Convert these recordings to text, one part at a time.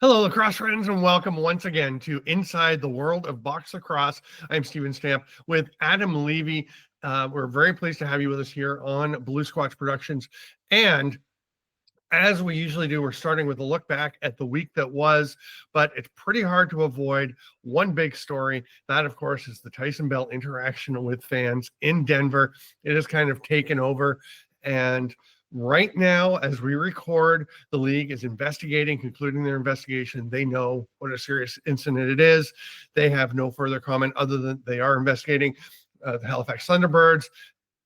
Hello, lacrosse friends, and welcome once again to Inside the World of Box Lacrosse. I'm Steven Stamp with Adam Levy. We're very pleased to have you with us here on Blue Squatch Productions. And as we usually do, we're starting with a look back at the week that was, but it's pretty hard to avoid one big story. That, of course, is the Tyson Bell interaction with fans in Denver. It has kind of taken over, and right now, as we record, the league is investigating, concluding their investigation. They know what a serious incident it is. They have no further comment other than they are investigating. The Halifax Thunderbirds,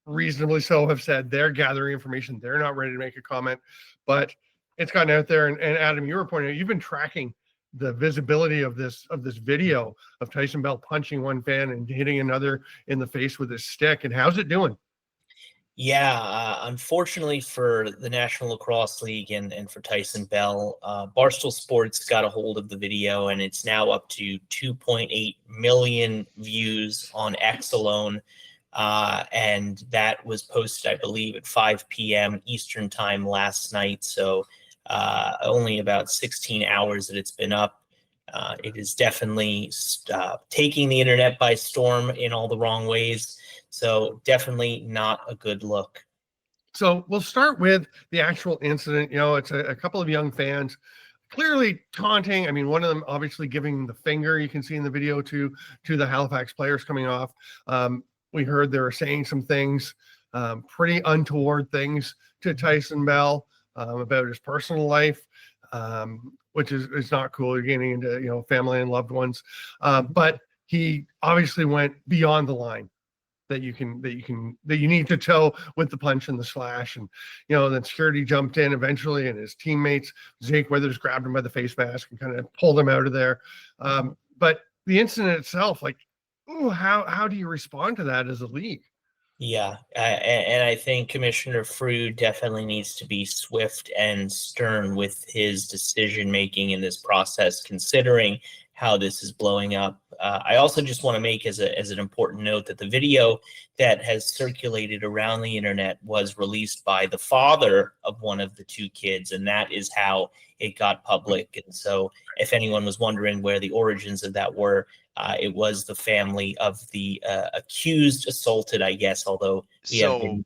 reasonably so, have said they're gathering information. They're not ready to make a comment, but it's gotten out there. And Adam, you were pointing out, you've been tracking the visibility of this video of Tyson Bell punching one fan and hitting another in the face with his stick. And how's it doing? Yeah, unfortunately for the National Lacrosse League and for Tyson Bell, Barstool Sports got a hold of the video, and it's now up to 2.8 million views on X alone. And that was posted, I believe, at 5 p.m. Eastern time last night. So only about 16 hours that it's been up. It is definitely taking the internet by storm in all the wrong ways. So definitely not a good look. So we'll start with the actual incident. You know, it's a couple of young fans clearly taunting. I mean, one of them obviously giving the finger, you can see in the video, to the Halifax players coming off. We heard they were saying some things, pretty untoward things to Tyson Bell about his personal life, which is not cool. You're getting into, you know, family and loved ones. But he obviously went beyond the line that you need to toe with the punch and the slash. And, you know, then security jumped in eventually, and his teammates, Jake Withers, grabbed him by the face mask and kind of pulled him out of there. But the incident itself, like, ooh, how do you respond to that as a league? Yeah, and I think Commissioner Frew definitely needs to be swift and stern with his decision making in this process, considering how this is blowing up. I also just want to make as an important note that the video that has circulated around the internet was released by the father of one of the two kids, and that is how it got public. And so if anyone was wondering where the origins of that were, it was the family of the accused assaulted, I guess, although we have been,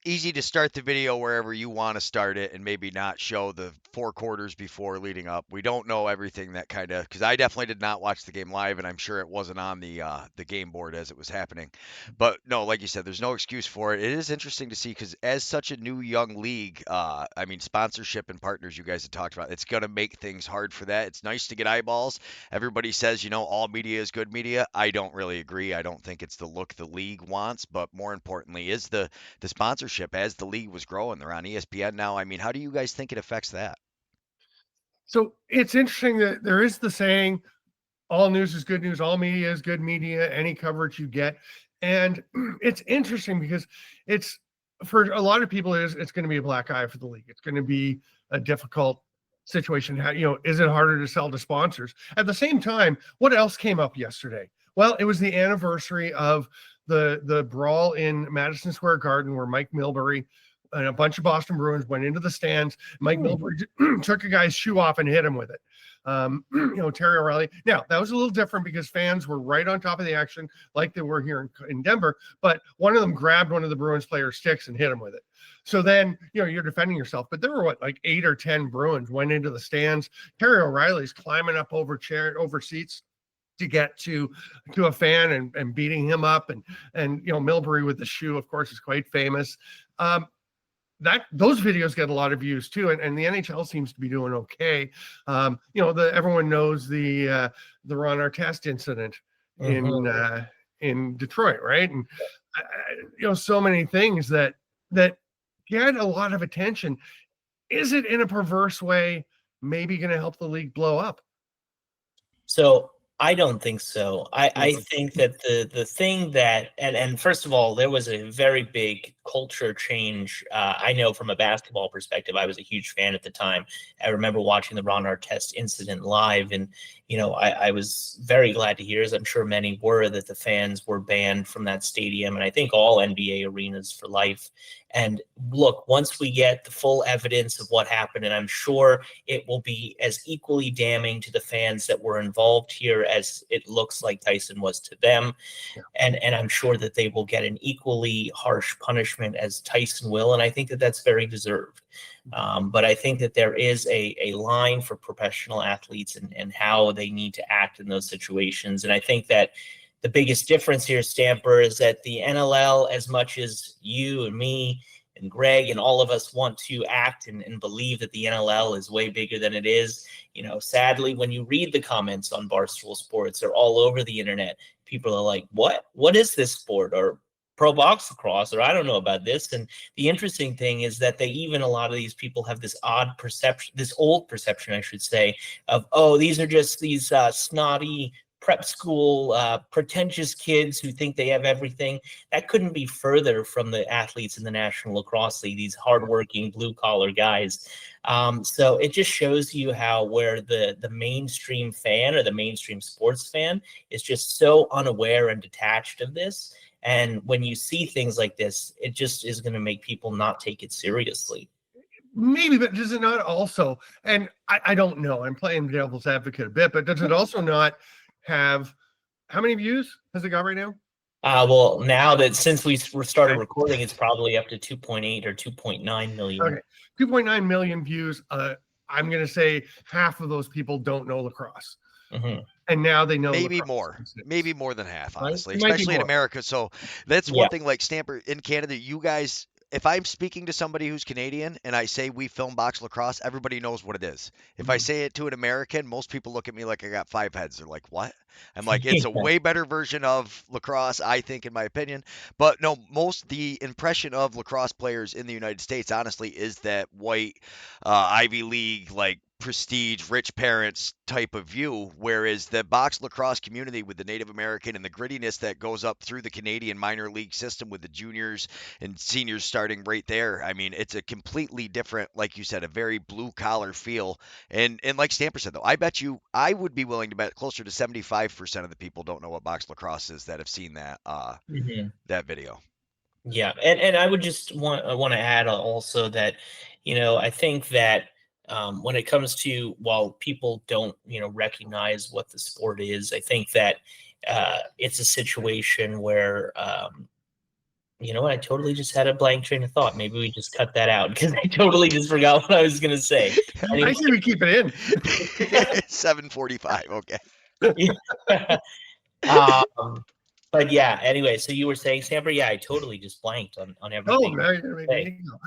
easy to start the video wherever you want to start it, and maybe not show the 4 quarters before leading up. We don't know everything, that kind of, because I definitely did not watch the game live, and I'm sure it wasn't on the game board as it was happening. But no, like you said, there's no excuse for it. It is interesting to see, because as such a new young league, I mean, sponsorship and partners you guys have talked about, it's going to make things hard for that. It's nice to get eyeballs. Everybody says, you know, all media is good media. I don't really agree. I don't think it's the look the league wants, but more importantly is the sponsorship. As the league was growing, they're on ESPN now. I mean, how do you guys think it affects that? So it's interesting that there is the saying, all news is good news, all media is good media, any coverage you get. And it's interesting because it's, for a lot of people, it's going to be a black eye for the league. It's going to be a difficult situation. How, you know, is it harder to sell to sponsors? At the same time, what else came up yesterday? Well, it was the anniversary of the brawl in Madison Square Garden, where Mike Milbury and a bunch of Boston Bruins went into the stands. Mike Milbury took a guy's shoe off and hit him with it. You know, Terry O'Reilly. Now, that was a little different because fans were right on top of the action like they were here in Denver, but one of them grabbed one of the Bruins players' sticks and hit him with it. So then, you know, you're defending yourself. But there were, like 8 or 10 Bruins went into the stands. Terry O'Reilly's climbing up over seats to get to a fan and beating him up. And you know, Milbury with the shoe, of course, is quite famous. Those videos get a lot of views too, and the NHL seems to be doing okay. You know, everyone knows the Ron Artest incident in Detroit, right? And you know, so many things that get a lot of attention. Is it, in a perverse way, maybe going to help the league blow up? So I don't think so. I think that the thing that, and first of all, there was a very big culture change. I know from a basketball perspective, I was a huge fan at the time. I remember watching the Ron Artest incident live, and you know, I was very glad to hear, as I'm sure many were, that the fans were banned from that stadium, and I think all NBA arenas for life. And look, once we get the full evidence of what happened, and I'm sure it will be as equally damning to the fans that were involved here as it looks like Tyson was to them. Yeah. And I'm sure that they will get an equally harsh punishment as Tyson will. And I think that that's very deserved. But I think that there is a line for professional athletes and how they need to act in those situations. And I think that the biggest difference here, Stamper, is that the NLL, as much as you and me and Greg and all of us want to act and believe that the NLL is way bigger than it is, sadly, when you read the comments on Barstool Sports, they're all over the internet. People are like, what is this sport? Or pro box lacrosse, or I don't know about this. And the interesting thing is that a lot of these people have this odd perception, this old perception, I should say, of, oh, these are just these snotty prep school, pretentious kids who think they have everything. That couldn't be further from the athletes in the National Lacrosse League, these hardworking blue collar guys. So it just shows you how where the mainstream fan or the mainstream sports fan is just so unaware and detached of this. And when you see things like this, it just is going to make people not take it seriously. Maybe, but does it not also, and I don't know, I'm playing devil's advocate a bit, but does it also not have, how many views has it got right now? Well, now that since we started recording, it's probably up to 2.8 or 2.9 million. Okay, 2.9 million views. I'm going to say half of those people don't know lacrosse. Mm-hmm. And now they know maybe more than half, honestly, right? especially in America. So that's one thing, like Stamper, in Canada, you guys, if I'm speaking to somebody who's Canadian and I say we film box lacrosse, everybody knows what it is. If I say it to an American, most people look at me like I got 5 heads. They're like, what? I'm like, it's a way better version of lacrosse, I think, in my opinion. But no, the impression of lacrosse players in the United States, honestly, is that white Ivy League, like prestige, rich parents type of view, whereas the box lacrosse community with the Native American and the grittiness that goes up through the Canadian minor league system with the juniors and seniors starting right there. I mean, it's a completely different, like you said, a very blue collar feel. And like Stamper said, though, I would be willing to bet closer to 75% of the people don't know what box lacrosse is that have seen that that video. Yeah, and I would just want to add also that, I think that when it comes to, while people don't, recognize what the sport is, I think that it's a situation where, I totally just had a blank train of thought. Maybe we just cut that out because I totally just forgot what I was going to say. I say we keep it in. 7:45. Okay. But yeah, anyway, so you were saying, Stamper, yeah, I totally just blanked on everything. Oh, now you're going to make me go.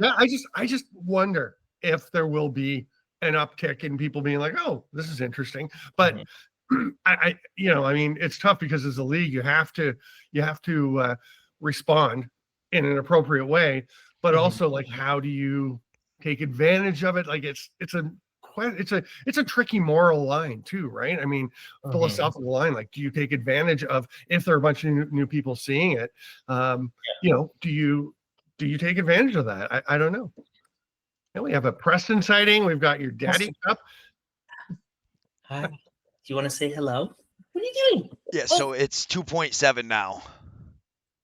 Yeah, I just wonder if there will be an uptick in people being like, oh, this is interesting. But I mean, it's tough because as a league, you have to respond in an appropriate way, but also like, how do you take advantage of it? Like it's a tricky moral line too, right? I mean, philosophical line, like, do you take advantage of, if there are a bunch of new people seeing it, do you take advantage of that? I don't know. And we have a Preston sighting. We've got your daddy cup. Hi. Do you want to say hello? What are you doing? Yeah, so it's 2.7 now.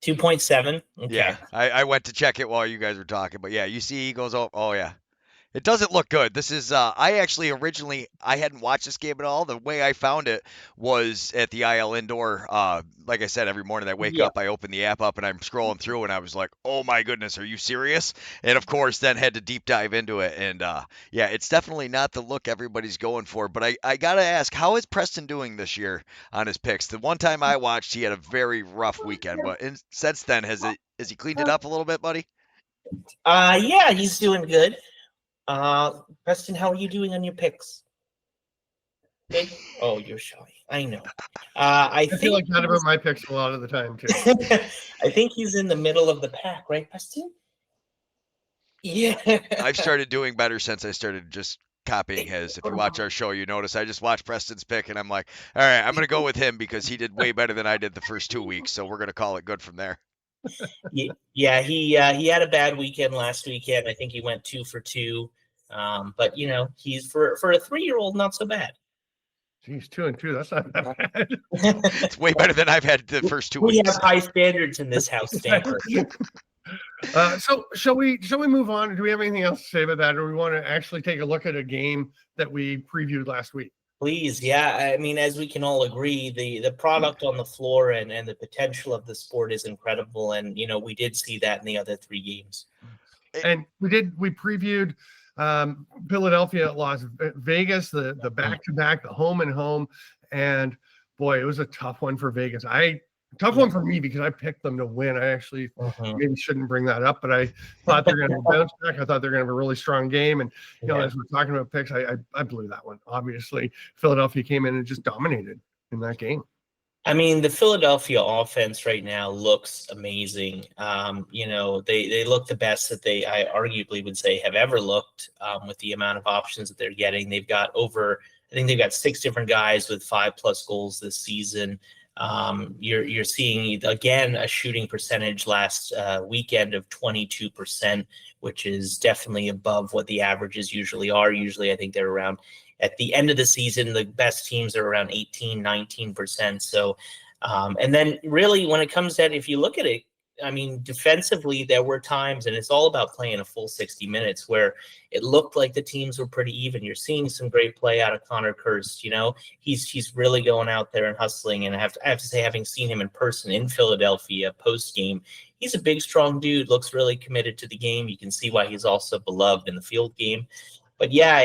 2.7? Okay. Yeah, I went to check it while you guys were talking, but yeah, you see he goes, oh yeah. It doesn't look good. This is, I hadn't watched this game at all. The way I found it was at the IL Indoor. Like I said, every morning I wake up, I open the app up and I'm scrolling through and I was like, oh my goodness, are you serious? And of course, then had to deep dive into it. And yeah, it's definitely not the look everybody's going for. But I got to ask, how is Preston doing this year on his picks? The one time I watched, he had a very rough weekend. But since then, has he cleaned it up a little bit, buddy? Yeah, he's doing good. Preston, how are you doing on your picks? Good? Oh, you're shy. I know. I feel like that about my picks a lot of the time too. I think he's in the middle of the pack, right, Preston? Yeah. I've started doing better since I started just copying his. If you watch our show, you notice I just watched Preston's pick and I'm like, all right, I'm going to go with him because he did way better than I did the first 2 weeks. So we're going to call it good from there. Yeah, he had a bad weekend last weekend. I think he went 2 for 2. But he's for a 3-year-old, not so bad. Geez, 2 and 2. That's not that bad. It's way better than I've had the first 2 weeks. We have high standards in this house, Stamper. So shall we move on? Do we have anything else to say about that, or we want to actually take a look at a game that we previewed last week? Please, yeah. I mean, as we can all agree, the product on the floor and the potential of the sport is incredible. And, we did see that in the other 3 games. And we previewed Philadelphia at Las Vegas, the back-to-back, the home and home. And boy, it was a tough one for Vegas. Tough one for me because I picked them to win. I actually maybe shouldn't bring that up, but I thought they're going to bounce back. I thought they're going to have a really strong game. And, as we're talking about picks, I blew that one. Obviously, Philadelphia came in and just dominated in that game. I mean, the Philadelphia offense right now looks amazing. They look the best that I arguably would say have ever looked, with the amount of options that they're getting. They've got I think they've got 6 different guys with 5+ goals this season. You're seeing again a shooting percentage last weekend of 22%, which is definitely above what the averages usually are. Usually, I think they're around, at the end of the season, the best teams are around 18-19%. So, and then really when it comes to, if you look at it, I mean, defensively, there were times, and it's all about playing a full 60 minutes, where it looked like the teams were pretty even. You're seeing some great play out of Connor Kirst. He's really going out there and hustling. And I have to say, having seen him in person in Philadelphia post game, he's a big, strong dude. Looks really committed to the game. You can see why he's also beloved in the field game. But yeah,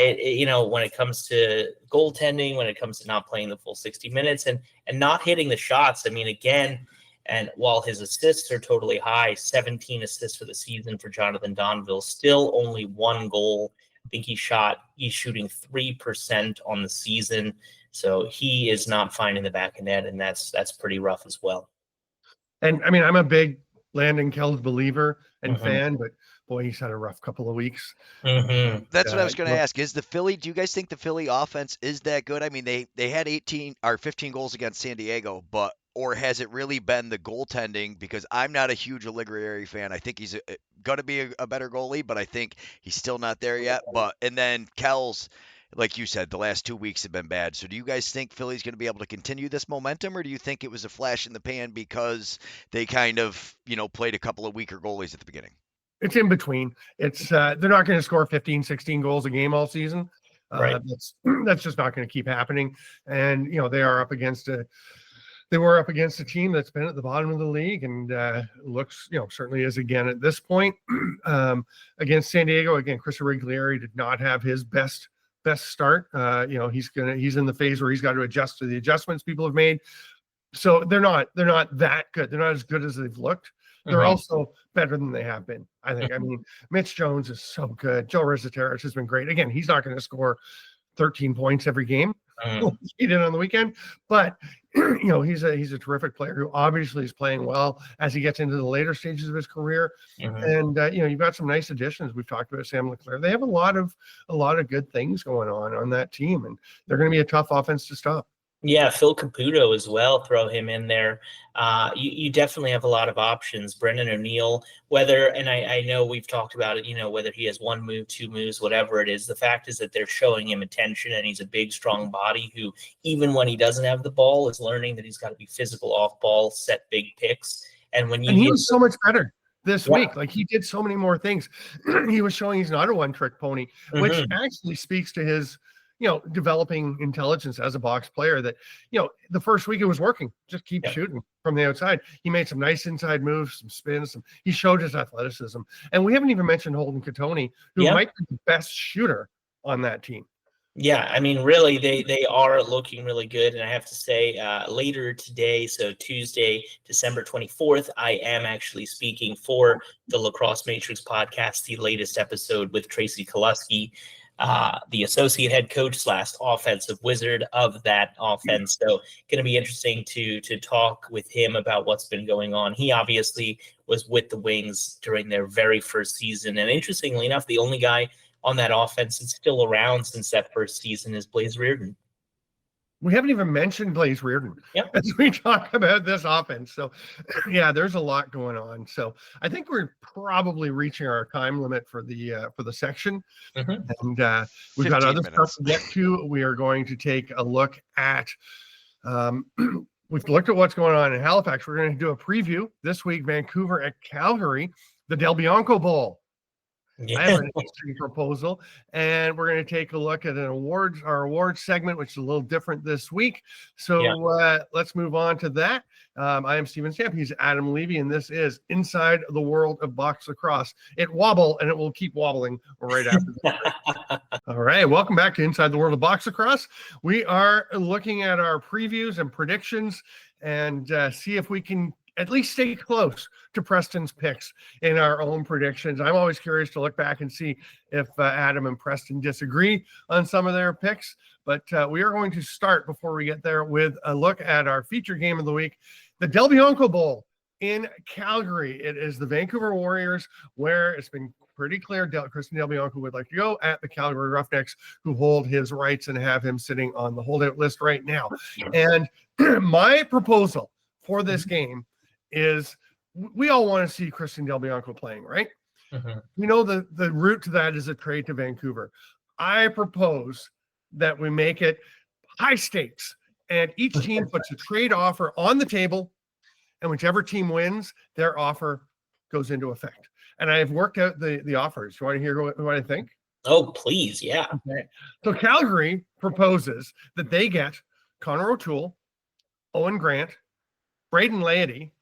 when it comes to goaltending, when it comes to not playing the full 60 minutes and not hitting the shots, I mean, again. And while his assists are totally high, 17 assists for the season for Jonathan Donville, still only 1 goal. I think he's shooting 3% on the season. So he is not finding the back of net, and that's pretty rough as well. And I mean, I'm a big Landon Kells believer and fan, but boy, he's had a rough couple of weeks. That's what I was going to ask. Do you guys think the Philly offense is that good? I mean, they had 18 or 15 goals against San Diego, or has it really been the goaltending? Because I'm not a huge Allegrieri fan. I think he's going to be a better goalie, but I think he's still not there yet. And then Kells, like you said, the last 2 weeks have been bad. So do you guys think Philly's going to be able to continue this momentum, or do you think it was a flash in the pan because they kind of, played a couple of weaker goalies at the beginning? It's in between. It's they're not going to score 15, 16 goals a game all season. Right. That's just not going to keep happening. And they were up against a team that's been at the bottom of the league and looks, certainly is again at this point. Against San Diego, again, Chris Origlieri did not have his best start. He's in the phase where he's got to adjust to the adjustments people have made. So they're not that good. They're not as good as they've looked. They're also better than they have been, I think. I mean, Mitch Jones is so good. Joe Rizzateris has been great. Again, he's not going to score 13 points every game. He did on the weekend, but he's a terrific player who obviously is playing well as he gets into the later stages of his career. And you've got some nice additions. We've talked about Sam Leclerc. They have a lot of good things going on that team, and they're going to be a tough offense to stop. Yeah, Phil Caputo as well. Throw him in there. You definitely have a lot of options. Brendan O'Neill, and I know we've talked about it, whether he has 1 move, 2 moves, whatever it is, the fact is that they're showing him attention, and he's a big, strong body who, even when he doesn't have the ball, is learning that he's got to be physical off ball, set big picks. And he was so much better this week. Like, he did so many more things. He was showing he's not a one-trick pony, which actually speaks to his developing intelligence as a box player. That, the first week it was working. Just keep shooting from the outside. He made some nice inside moves, some spins. He showed his athleticism. And we haven't even mentioned Holden Catoni, who might be the best shooter on that team. Yeah, I mean, really, they are looking really good. And I have to say, later today, so Tuesday, December 24th, I am actually speaking for the Lacrosse Matrix podcast, the latest episode with Tracy Koluski, the associate head coach / offensive wizard of that offense. So going to be interesting to talk with him about what's been going on. He obviously was with the Wings during their very first season. And interestingly enough, the only guy on that offense that's still around since that first season is Blaze Reardon. We haven't even mentioned Blaze Reardon as we talk about this offense. So, yeah, there's a lot going on. So I think we're probably reaching our time limit for the section. And we've got other stuff to get to. We are going to take a look at we've looked at what's going on in Halifax. We're going to do a preview this week, Vancouver at Calgary. the Del Bianco Bowl. I have Yeah. an interesting proposal, and we're going to take a look at our awards segment, which is a little different this week. So let's move on to that. I am Steven Stamp. He's Adam Levy, and this is Inside the World of Box Lacrosse. It wobble, and it will keep wobbling right after this. All right, welcome back to Inside the World of Box Lacrosse. We are looking at our previews and predictions and see if we can at least stay close to Preston's picks in our own predictions. I'm always curious to look back and see if Adam and Preston disagree on some of their picks, but we are going to start before we get there with a look at our feature game of the week, the Del Bianco Bowl in Calgary. It is the Vancouver Warriors, where it's been pretty clear Christian Del Bianco would like to go at the Calgary Roughnecks, who hold his rights and have him sitting on the holdout list right now. And my proposal for this game is we all want to see Christian Del Bianco playing, right? Mhm. We know the route to that is a trade to Vancouver. I propose that we make it high stakes, and each team puts a trade offer on the table, and whichever team wins, their offer goes into effect. And I've worked out the offers. You want to hear what I think? Oh, please. Yeah. Okay. So Calgary proposes that they get Connor O'Toole, Owen Grant, Braden Laity,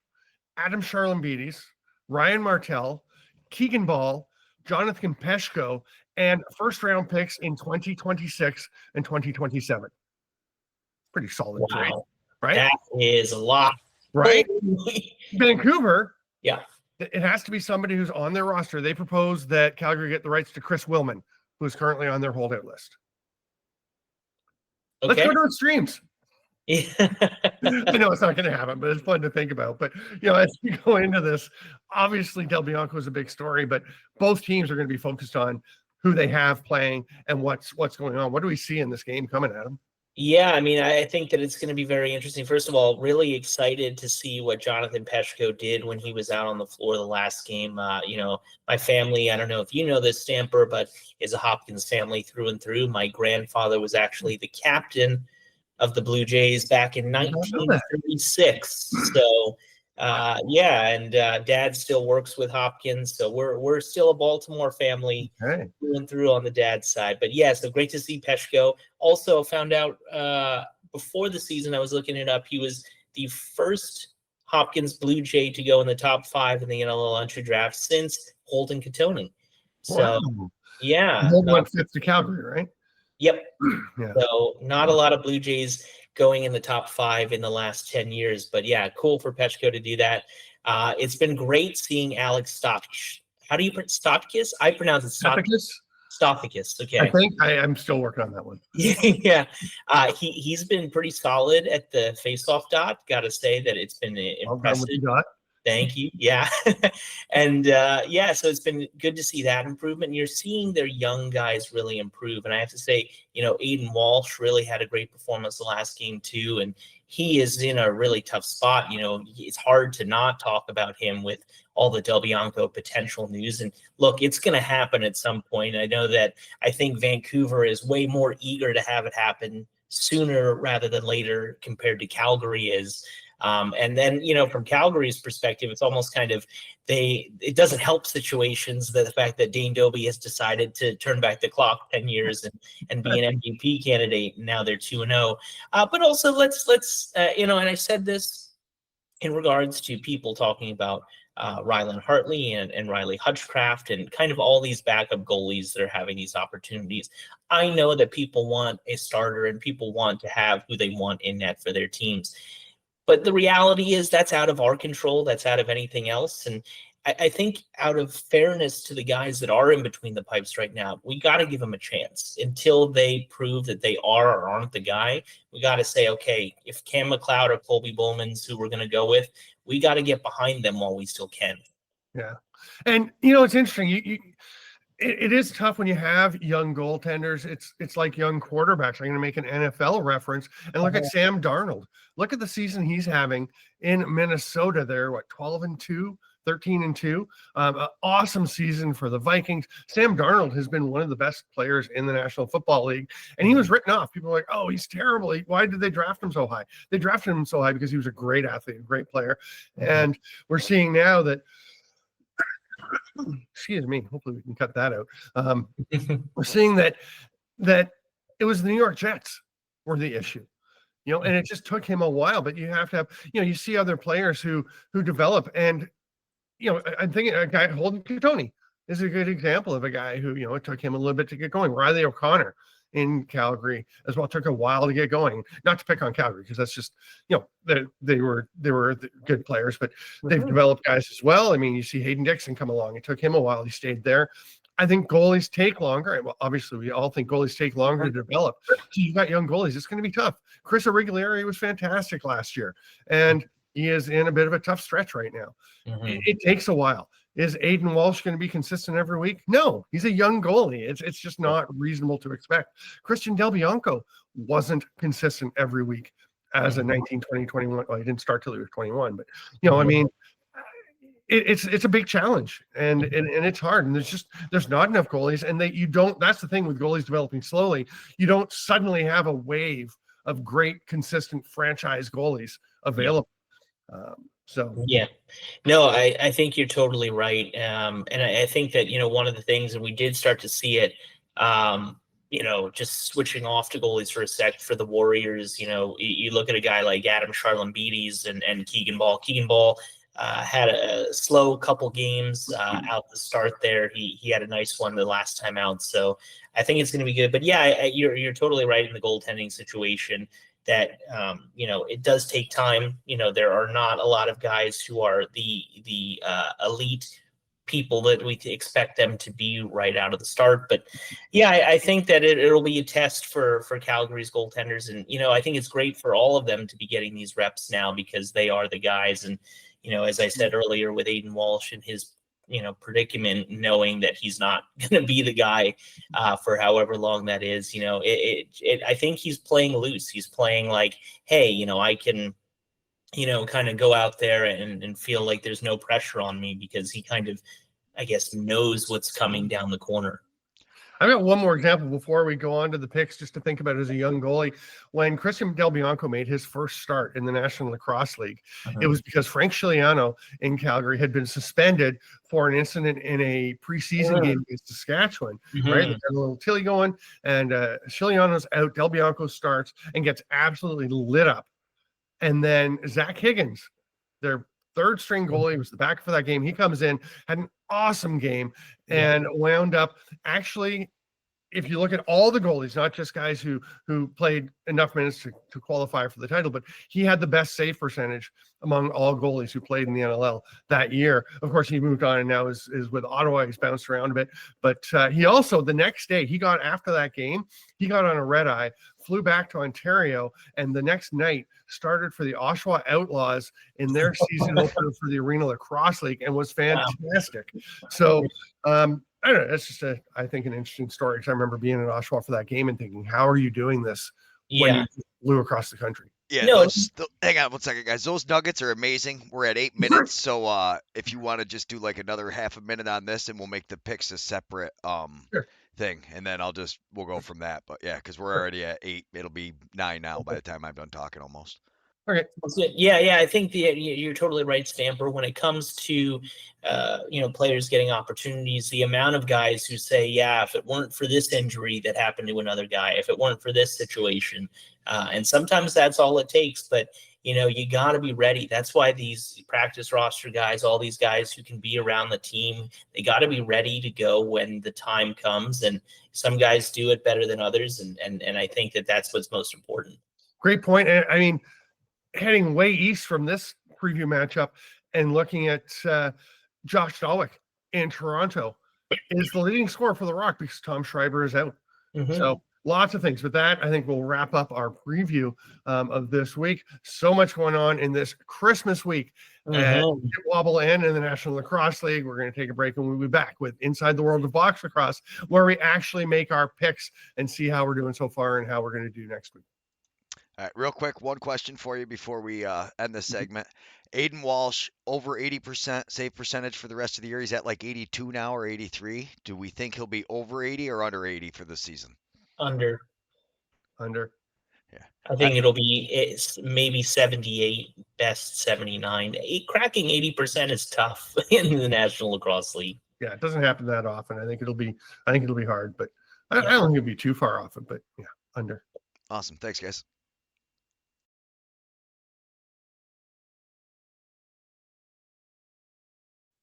Adam Charlambides, Ryan Martell, Keegan Ball, Jonathan Peshko, and first-round picks in 2026 and 2027. Pretty solid trade, Wow. right? That is a lot. Right? Vancouver, Yeah. it has to be somebody who's on their roster. They propose that Calgary get the rights to Chris Willman, who is currently on their holdout list. Let's Okay. go to extremes. Yeah. I know it's not going to happen, but it's fun to think about. But, as we go into this, obviously Del Bianco is a big story, but both teams are going to be focused on who they have playing and what's going on. What do we see in this game coming at them? Yeah, I mean, I think that it's going to be very interesting. First of all, really excited to see what Jonathan Peshko did when he was out on the floor the last game. My family, I don't know if you know this, Stamper, but is a Hopkins family through and through. My grandfather was actually the captain of the Blue Jays back in 1936. So, Dad still works with Hopkins. So we're still a Baltimore family through and through on the dad's side. But yeah, so great to see Peshko. Also found out before the season, I was looking it up, he was the first Hopkins Blue Jay to go in the top 5 in the NLL entry draft since Holden Katoni. So, yeah. Holden went 5th to Calgary, right? Yep. Yeah. So not a lot of Blue Jays going in the top 5 in the last 10 years, but yeah, cool for Peshko to do that. It's been great seeing Alex Stotkis. How do you pronounce Stotkis? I pronounce it Stotkis. Stothicus. Okay. I think I'm still working on that one. Yeah. He's been pretty solid at the faceoff dot. Got to say that it's been impressive. Thank you. Yeah. And so it's been good to see that improvement. And you're seeing their young guys really improve. And I have to say, Aiden Walsh really had a great performance the last game too. And he is in a really tough spot. It's hard to not talk about him with all the Del Bianco potential news. And look, it's going to happen at some point. I think Vancouver is way more eager to have it happen sooner rather than later compared to Calgary is. And then, from Calgary's perspective, it's almost kind of it doesn't help situations that the fact that Dane Dobie has decided to turn back the clock 10 years and be an MVP candidate. And now they're 2-0. But also let's and I said this in regards to people talking about Rylan Hartley and Riley Hutchcraft and kind of all these backup goalies that are having these opportunities. I know that people want a starter and people want to have who they want in net for their teams. But the reality is that's out of our control. That's out of anything else. And I think out of fairness to the guys that are in between the pipes right now, we got to give them a chance until they prove that they are or aren't the guy. We got to say, okay, if Cam McLeod or Colby Bowman's who we're going to go with, we got to get behind them while we still can. Yeah. And, it's interesting. It is tough when you have young goaltenders. It's like young quarterbacks. I'm going to make an NFL reference and look at Sam Darnold. Look at the season he's having in Minnesota. They're 12-2, 13-2. Awesome season for the Vikings. Sam Darnold has been one of the best players in the National Football League, and he was written off. People are like, "Oh, he's terrible. Why did they draft him so high?" They drafted him so high because he was a great athlete, a great player, and we're seeing now that excuse me, hopefully we can cut that out. We're seeing that it was the New York Jets were the issue. And it just took him a while, but you have to have, you see other players who develop. And, I'm thinking a guy, Holden Cattoni is a good example of a guy who, it took him a little bit to get going. Riley O'Connor in Calgary as well took a while to get going. Not to pick on Calgary, because that's just, they were good players, but they've developed guys as well. I mean, you see Hayden Dixon come along. It took him a while. He stayed there. I think goalies take longer. Well, obviously, we all think goalies take longer to develop. So you've got young goalies. It's going to be tough. Chris Origlieri was fantastic last year, and he is in a bit of a tough stretch right now. It takes a while. Is Aiden Walsh going to be consistent every week? No, he's a young goalie. It's just not reasonable to expect. Christian Del Bianco wasn't consistent every week as a 19, 20, 21. Well, he didn't start till he was 21, but I mean, it's a big challenge, and it's hard, and there's not enough goalies, and that's the thing with goalies developing slowly. You don't suddenly have a wave of great, consistent franchise goalies available. No, I think you're totally right. And I think that, one of the things, and we did start to see it, just switching off to goalies for a sec for the Warriors, you look at a guy like Adam Charlambides and Keegan Ball. Keegan Ball had a slow couple games out the start there. He had a nice one the last time out. So I think it's going to be good. But yeah, you're totally right in the goaltending situation that, it does take time. There are not a lot of guys who are the elite people that we expect them to be right out of the start. But yeah, I think that it'll be a test for Calgary's goaltenders. And, I think it's great for all of them to be getting these reps now, because they are the guys. And, as I said earlier with Aiden Walsh and his, predicament, knowing that he's not going to be the guy for however long that is, I think he's playing loose. He's playing like, hey, I can, kind of go out there and feel like there's no pressure on me, because he kind of, I guess, knows what's coming down the corner. I've got one more example before we go on to the picks, just to think about as a young goalie. When Christian Del Bianco made his first start in the National Lacrosse League, it was because Frank Chiliano in Calgary had been suspended for an incident in a preseason game against Saskatchewan, right? They got a little tilly going, and Chiliano's out. Del Bianco starts and gets absolutely lit up. And then Zach Higgins, their third string goalie, was the backup for that game. He comes in, had an awesome game, and wound up actually, if you look at all the goalies, not just guys who played enough minutes to qualify for the title, but he had the best save percentage among all goalies who played in the NLL that year. Of course, he moved on and now is with Ottawa. He's bounced around a bit, but he also, the next day, after that game, he got on a red eye, flew back to Ontario, and the next night started for the Oshawa Outlaws in their season opener for the Arena Lacrosse League, and was fantastic. So, I don't know. That's just I think, an interesting story, because I remember being in Oshawa for that game and thinking, how are you doing this when you flew across the country? Yeah, hang on one second, guys. Those nuggets are amazing. We're at 8 minutes, so if you want to just do like another half a minute on this, and we'll make the picks a separate thing, and then we'll go from that. But yeah, because we're already at 8, it'll be 9 now by the time I'm done talking almost. Okay. Yeah. I think you're totally right, Stamper. When it comes to, players getting opportunities, the amount of guys who say, yeah, if it weren't for this injury that happened to another guy, if it weren't for this situation, and sometimes that's all it takes. But, you got to be ready. That's why these practice roster guys, all these guys who can be around the team, they got to be ready to go when the time comes. And some guys do it better than others. And I think that's what's most important. Great point. And I mean, heading way east from this preview matchup and looking at Josh Dahlwick in Toronto, is the leading scorer for the Rock because Tom Schreiber is out. So lots of things. With that, I think we'll wrap up our preview of this week. So much going on in this Christmas week at ITWOBL and in the National Lacrosse League. We're going to take a break, and we'll be back with Inside the World of Box Lacrosse, where we actually make our picks and see how we're doing so far and how we're going to do next week. All right, real quick, one question for you before we end this segment. Aiden Walsh, over 80% save percentage for the rest of the year. He's at like 82 now or 83. Do we think he'll be over 80 or under 80 for the season? Under. I think it's maybe 78, best 79. Cracking 80% is tough in the National Lacrosse League. Yeah, it doesn't happen that often. I think it'll be hard, but I don't think it'll be too far off it, but yeah, under. Awesome. Thanks, guys.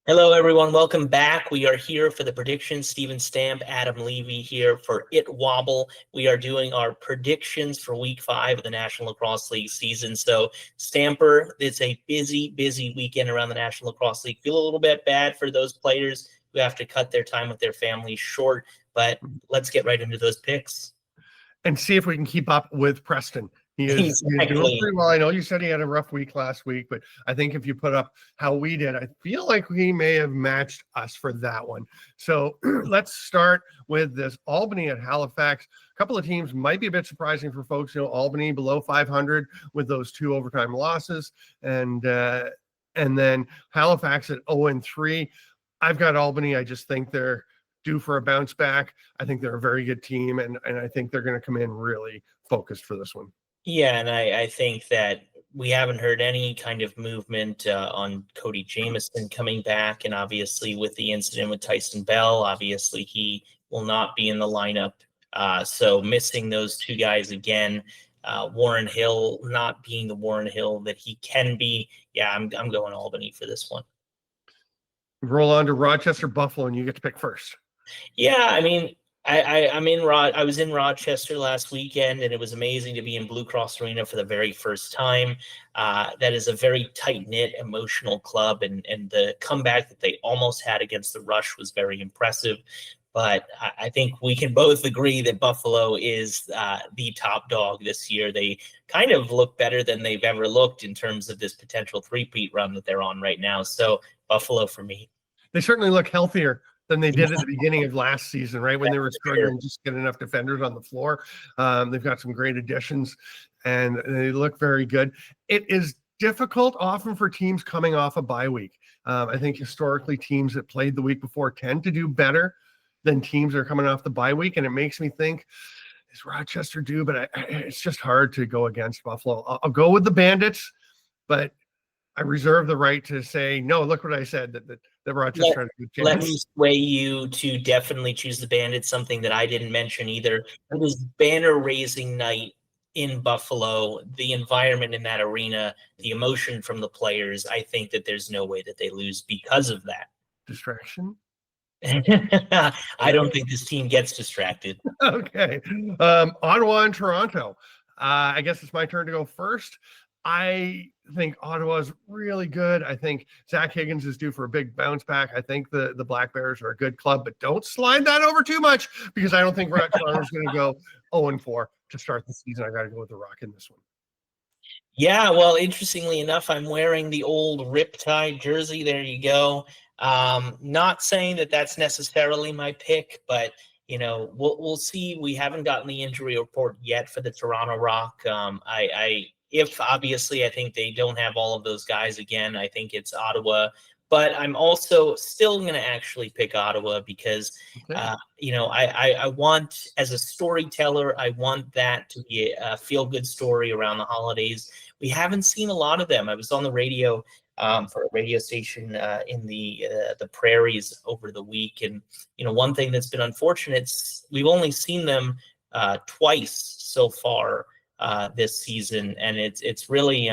Hello, everyone. Welcome back. We are here for the predictions. Steven Stamp, Adam Levy here for ITWOBL. We are doing our predictions for Week 5 of the National Lacrosse League season. So, Stamper, it's a busy weekend around the National Lacrosse League. Feel a little bit bad for those players who have to cut their time with their families short, but let's get right into those picks. And see if we can keep up with Preston. He's doing pretty well. I know you said he had a rough week last week, but I think if you put up how we did, I feel like he may have matched us for that one. So let's start with this Albany at Halifax. A couple of teams might be a bit surprising for folks. Albany below 500 with those 2 overtime losses, and then Halifax at 0-3. I've got Albany. I just think they're due for a bounce back. I think they're a very good team, and I think they're going to come in really focused for this one. Yeah, and I think that we haven't heard any kind of movement on Cody Jamieson coming back, and obviously with the incident with Tyson Bell, obviously he will not be in the lineup. So missing those 2 guys again, Warren Hill not being the Warren Hill that he can be. Yeah, I'm going Albany for this one. Roll on to Rochester Buffalo, and you get to pick first. Yeah, I mean, I was in Rochester last weekend, and it was amazing to be in Blue Cross Arena for the very first time. That is a very tight-knit, emotional club, and the comeback that they almost had against the Rush was very impressive. But I think we can both agree that Buffalo is the top dog this year. They kind of look better than they've ever looked in terms of this potential three-peat run that they're on right now. So Buffalo for me. They certainly look healthier than they did at the beginning of last season, right? When they were struggling just to get enough defenders on the floor. They've got some great additions, and they look very good. It is difficult often for teams coming off a bye week. I think historically teams that played the week before tend to do better than teams that are coming off the bye week, and it makes me think, is Rochester due? But it's just hard to go against Buffalo. I'll go with the Bandits, but I reserve the right to say, no, look what I said, that Rochester had a good chance. Let me sway you to definitely choose the Bandits, something that I didn't mention either. It was banner-raising night in Buffalo, the environment in that arena, the emotion from the players. I think that there's no way that they lose because of that. Distraction? I don't think this team gets distracted. Okay. Ottawa and Toronto. I guess it's my turn to go first. I think Ottawa's really good. I think Zach Higgins is due for a big bounce back. I think the Black Bears are a good club, but don't slide that over too much because I don't think Toronto's going to go 0-4 to start the season. I got to go with the Rock in this one. Yeah, well, interestingly enough, I'm wearing the old Riptide jersey. There you go. Not saying that that's necessarily my pick, but we'll see. We haven't gotten the injury report yet for the Toronto Rock. If obviously I think they don't have all of those guys again, I think it's Ottawa. But I'm also still going to actually pick Ottawa because, I want, as a storyteller, I want that to be a feel-good story around the holidays. We haven't seen a lot of them. I was on the radio for a radio station in the prairies over the week. And, one thing that's been unfortunate is we've only seen them twice so far this season. And it's really,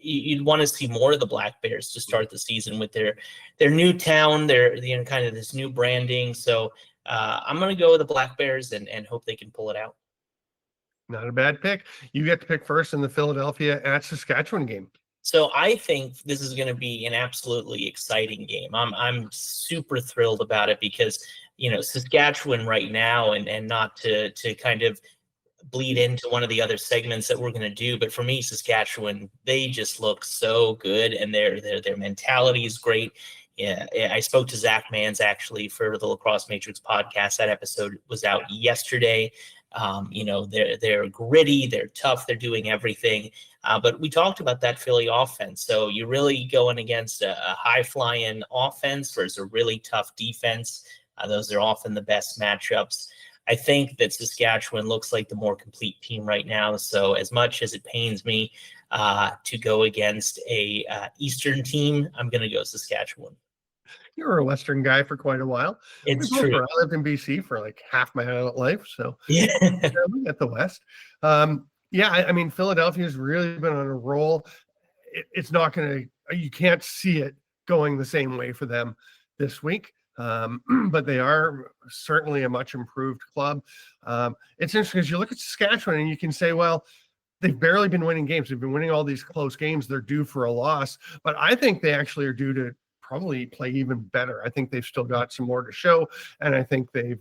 you'd want to see more of the Black Bears to start the season with their new town, their kind of this new branding. So I'm going to go with the Black Bears and hope they can pull it out. Not a bad pick. You get to pick first in the Philadelphia at Saskatchewan game. So I think this is going to be an absolutely exciting game. I'm super thrilled about it because, Saskatchewan right now, and not to kind of bleed into one of the other segments that we're going to do, but for me, Saskatchewan, they just look so good, and their mentality is great. Yeah, I spoke to Zach Mans actually for the Lacrosse Matrix podcast. That episode was out yesterday. They're gritty, they're tough, they're doing everything. But we talked about that Philly offense. So you're really going against a high-flying offense versus a really tough defense. Those are often the best matchups. I think that Saskatchewan looks like the more complete team right now. So as much as it pains me to go against a Eastern team, I'm going to go Saskatchewan. You were a Western guy for quite a while. It's true. I lived in BC for like half my adult life, so Yeah. we get the West. I mean, Philadelphia's really been on a roll. It's not going to, you can't see it going the same way for them this week. But they are certainly a much improved club. It's interesting because you look at Saskatchewan and you can say, well, they've barely been winning games. They've been winning all these close games. They're due for a loss, but I think they actually are due to probably play even better. I think they've still got some more to show, and I think they've,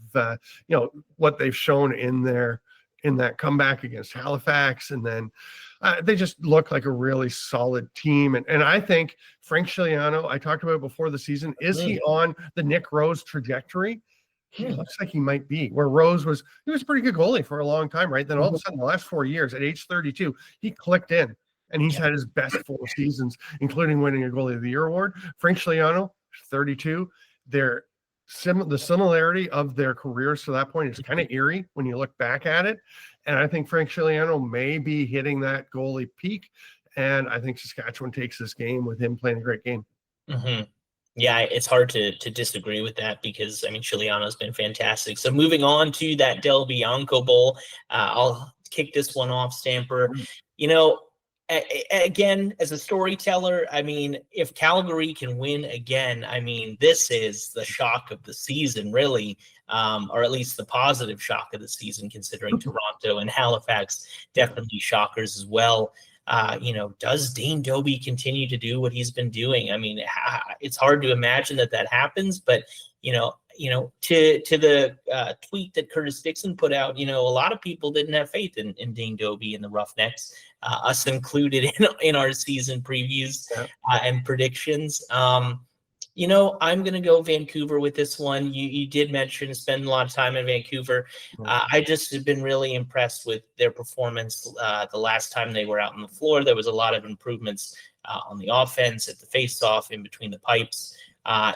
what they've shown in that comeback against Halifax, and then they just look like a really solid team. And I think Frank Chiliano, I talked about before the season, is he on the Nick Rose trajectory? He looks like he might be, where Rose was, he was a pretty good goalie for a long time, right? Then all of a sudden, the last 4 years, at age 32, he clicked in, and he's had his best 4 seasons, including winning a Goalie of the Year award. Frank Chiliano, 32, the similarity of their careers to that point is kind of eerie when you look back at it. And I think Frank Chiliano may be hitting that goalie peak, and I think Saskatchewan takes this game with him playing a great game. Mm-hmm. Yeah, it's hard to disagree with that because, I mean, Chiliano's been fantastic. So moving on to that Del Bianco Bowl, I'll kick this one off, Stamper. You know, again, as a storyteller, I mean, if Calgary can win again, I mean, this is the shock of the season, really, or at least the positive shock of the season, considering Toronto and Halifax definitely shockers as well. Does Dane Dobbie continue to do what he's been doing? I mean, it's hard to imagine that happens, but to the tweet that Curtis Dixon put out, a lot of people didn't have faith in Dane Dobbie and the Roughnecks, us included in our season previews and predictions. I'm going to go Vancouver with this one. You did mention spending a lot of time in Vancouver. I just have been really impressed with their performance. The last time they were out on the floor, there was a lot of improvements on the offense, at the face-off, in between the pipes.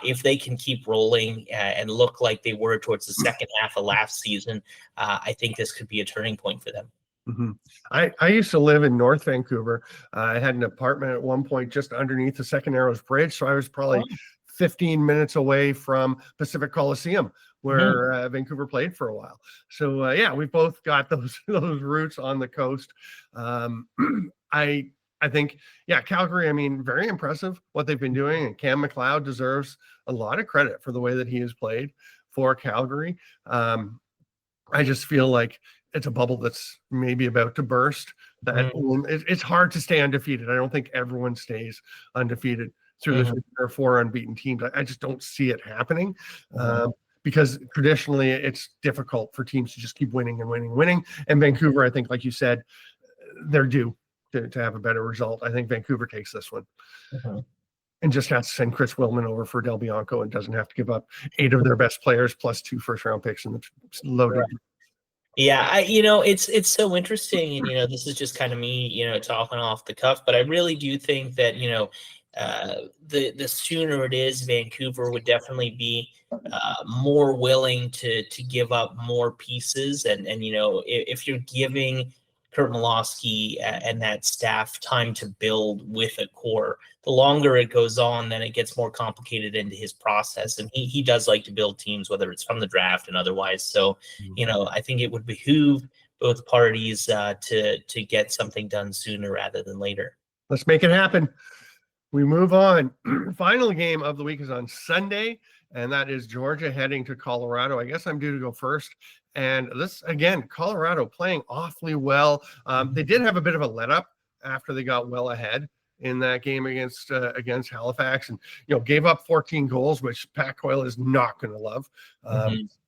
If they can keep rolling and look like they were towards the second half of last season, I think this could be a turning point for them. Mm-hmm. I used to live in North Vancouver. I had an apartment at one point just underneath the Second Arrows Bridge, so I was probably 15 minutes away from Pacific Coliseum, where Vancouver played for a while. So we've both got those roots on the coast. I think, Calgary, I mean, very impressive what they've been doing, and Cam McLeod deserves a lot of credit for the way that he has played for Calgary. I just feel like it's a bubble that's maybe about to burst. That it's hard to stay undefeated. I don't think everyone stays undefeated through the 3 or 4 unbeaten teams. I just don't see it happening because traditionally it's difficult for teams to just keep winning and winning and winning. And Vancouver, I think, like you said, they're due to have a better result. I think Vancouver takes this one. And just has to send Chris Willman over for Del Bianco and doesn't have to give up 8 of their best players plus 2 first-round picks in the loaded. Yeah, it's so interesting, and this is just kind of me, talking off the cuff, but I really do think that the sooner it is, Vancouver would definitely be more willing to give up more pieces, and if you're giving Kurt Malosky and that staff time to build with a core, the longer it goes on, then it gets more complicated into his process. And he does like to build teams, whether it's from the draft and otherwise. So, I think it would behoove both parties to get something done sooner rather than later. Let's make it happen. We move on. Final game of the week is on Sunday, and that is Georgia heading to Colorado. I guess I'm due to go first. And this, again, Colorado playing awfully well. They did have a bit of a let up after they got well ahead in that game against Halifax, and gave up 14 goals, which Pat Coyle is not going to love.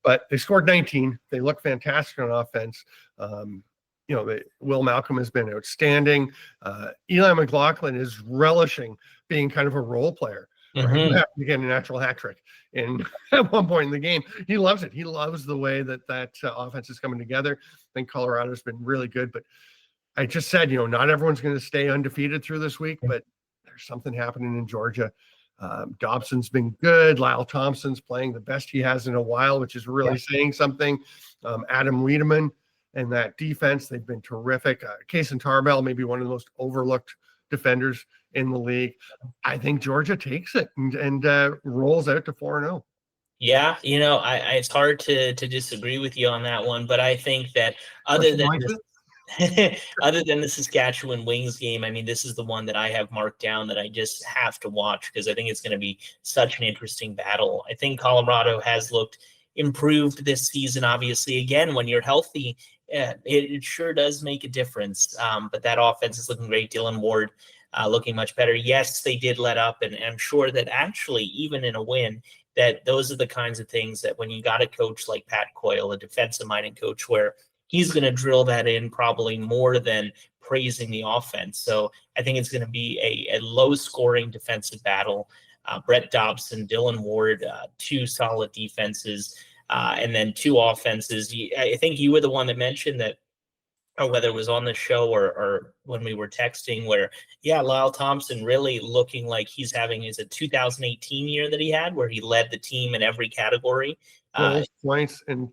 But they scored 19. They look fantastic on offense. Will Malcolm has been outstanding. Eli McLaughlin is relishing being kind of a role player. Right? To get a natural hat trick at one point in the game. He loves it. He loves the way that offense is coming together. I think Colorado's been really good, but I just said, not everyone's going to stay undefeated through this week, but there's something happening in Georgia. Dobson's been good. Lyle Thompson's playing the best he has in a while, which is really saying something. Adam Wiedemann and that defense, they've been terrific. Kaysen Tarbell, maybe one of the most overlooked defenders in the league. I think Georgia takes it and rolls out to 4-0. Yeah, it's hard to disagree with you on that one, but I think that other than other than the Saskatchewan Wings game, I mean, this is the one that I have marked down that I just have to watch because I think it's going to be such an interesting battle. I think Colorado has looked improved this season. Obviously, again, when you're healthy, it sure does make a difference. But that offense is looking great. Dylan Ward looking much better. Yes, they did let up, and I'm sure that actually, even in a win, that those are the kinds of things that when you got a coach like Pat Coyle, a defensive-minded coach, where he's going to drill that in probably more than praising the offense. So I think it's going to be a low-scoring defensive battle. Brett Dobson, Dylan Ward, two solid defenses, and then two offenses. I think you were the one that mentioned that, or whether it was on the show or when we were texting, where, Lyle Thompson really looking like he's having is a 2018 year that he had, where he led the team in every category. Goals, points, and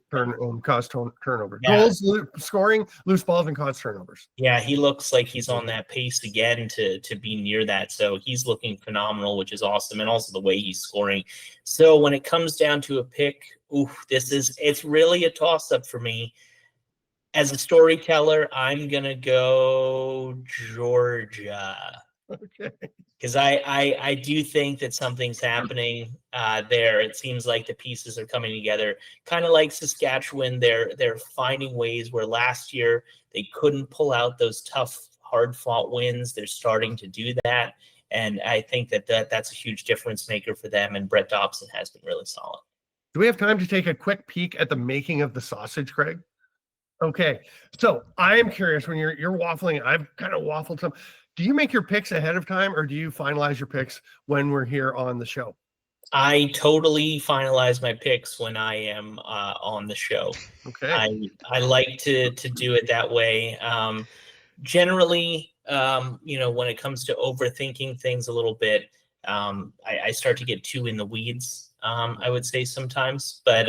caused turnovers. Yeah. Goals, scoring, loose balls, and caused turnovers. Yeah, he looks like he's on that pace again to be near that. So he's looking phenomenal, which is awesome, and also the way he's scoring. So when it comes down to a pick, it's really a toss-up for me. As a storyteller, I'm gonna go Georgia. Okay. Because I do think that something's happening there. It seems like the pieces are coming together, kind of like Saskatchewan. They're finding ways where last year they couldn't pull out those tough, hard-fought wins. They're starting to do that, and I think that's a huge difference maker for them. And Brett Dobson has been really solid. Do we have time to take a quick peek at the making of the sausage, Craig? Okay, so I am curious, when you're waffling, I've kind of waffled some. Do you make your picks ahead of time, or do you finalize your picks when we're here on the show? I totally finalize my picks when I am on the show. Okay. I like to do it that way. Generally, when it comes to overthinking things a little bit, I start to get too in the weeds. I would say sometimes, but